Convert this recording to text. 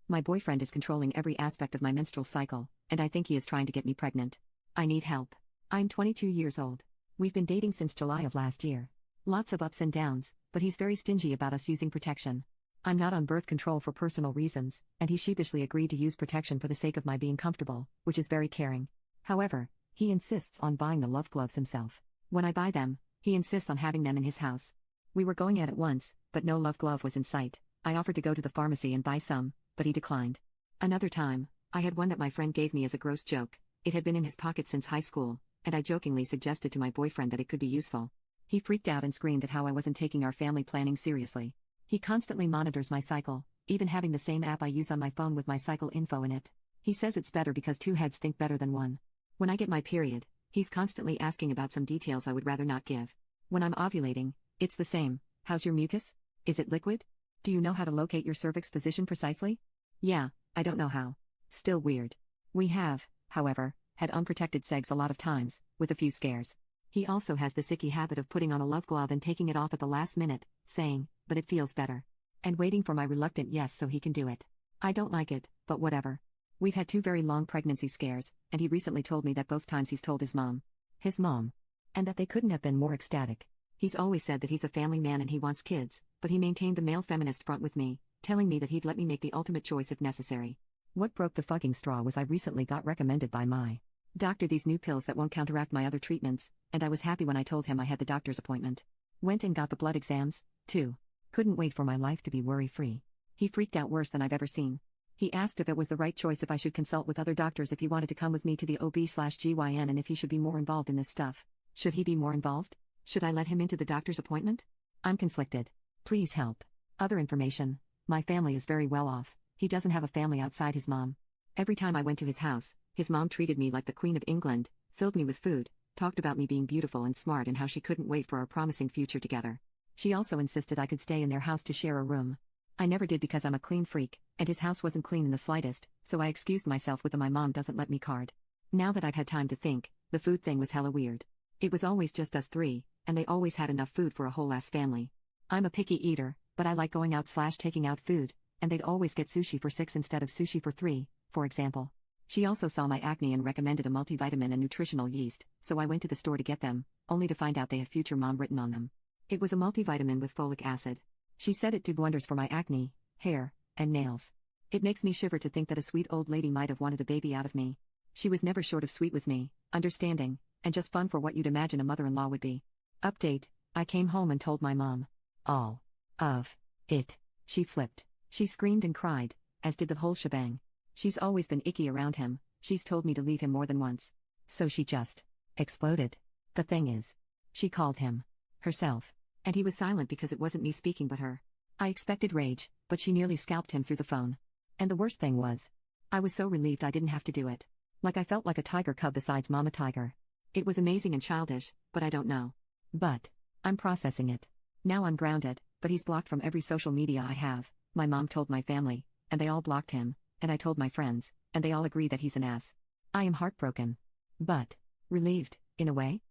My boyfriend is controlling every aspect of my menstrual cycle, and I think he is trying to get me pregnant. I need help. I'm 22 years old. We've been dating since July of last year. Lots of ups and downs, but he's very stingy about us using protection. I'm not on birth control for personal reasons, and he sheepishly agreed to use protection for the sake of my being comfortable, which is very caring. However, he insists on buying the love gloves himself. When I buy them, he insists on having them in his house. We were going at it once, but no love glove was in sight. I offered to go to the pharmacy and buy some, but he declined. Another time, I had one that my friend gave me as a gross joke. It had been in his pocket since high school, and I jokingly suggested to my boyfriend that it could be useful. He freaked out and screamed at how I wasn't taking our family planning seriously. He constantly monitors my cycle, even having the same app I use on my phone with my cycle info in it. He says it's better because two heads think better than one. When I get my period, he's constantly asking about some details I would rather not give. When I'm ovulating, it's the same. How's your mucus? Is it liquid? Do you know how to locate your cervix position precisely? Yeah, I don't know how. Still weird. We have, however, had unprotected sex a lot of times, with a few scares. He also has this icky habit of putting on a love glove and taking it off at the last minute, saying, but it feels better. And waiting for my reluctant yes so he can do it. I don't like it, but whatever. We've had 2 very long pregnancy scares, and he recently told me that both times he's told his mom. And that they couldn't have been more ecstatic. He's always said that he's a family man and he wants kids, but he maintained the male feminist front with me, telling me that he'd let me make the ultimate choice if necessary. What broke the fucking straw was I recently got recommended by my doctor these new pills that won't counteract my other treatments, and I was happy when I told him I had the doctor's appointment. Went and got the blood exams, too. Couldn't wait for my life to be worry-free. He freaked out worse than I've ever seen. He asked if it was the right choice if I should consult with other doctors if he wanted to come with me to the OB/GYN and if he should be more involved in this stuff. Should he be more involved? Should I let him into the doctor's appointment? I'm conflicted. Please help. Other information. My family is very well off. He doesn't have a family outside his mom. Every time I went to his house, his mom treated me like the Queen of England, filled me with food, talked about me being beautiful and smart and how she couldn't wait for our promising future together. She also insisted I could stay in their house to share a room. I never did because I'm a clean freak, and his house wasn't clean in the slightest, so I excused myself with the my mom doesn't let me card. Now that I've had time to think, the food thing was hella weird. It was always just us 3, and they always had enough food for a whole-ass family. I'm a picky eater, but I like going out/taking out food, and they'd always get sushi for 6 instead of sushi for 3, for example. She also saw my acne and recommended a multivitamin and nutritional yeast, so I went to the store to get them, only to find out they had future mom written on them. It was a multivitamin with folic acid. She said it did wonders for my acne, hair, and nails. It makes me shiver to think that a sweet old lady might have wanted a baby out of me. She was never short of sweet with me, understanding, and just fun for what you'd imagine a mother-in-law would be. Update: I came home and told my mom. All of it. She flipped. She screamed and cried, as did the whole shebang. She's always been icky around him, she's told me to leave him more than once. So she just exploded. The thing is, she called him herself, and he was silent because it wasn't me speaking but her. I expected rage, but she nearly scalped him through the phone. And the worst thing was, I was so relieved I didn't have to do it. Like I felt like a tiger cub besides Mama Tiger. It was amazing and childish, but I don't know. But I'm processing it. Now I'm grounded, but he's blocked from every social media I have. My mom told my family, and they all blocked him, and I told my friends, and they all agree that he's an ass. I am heartbroken. But relieved, in a way.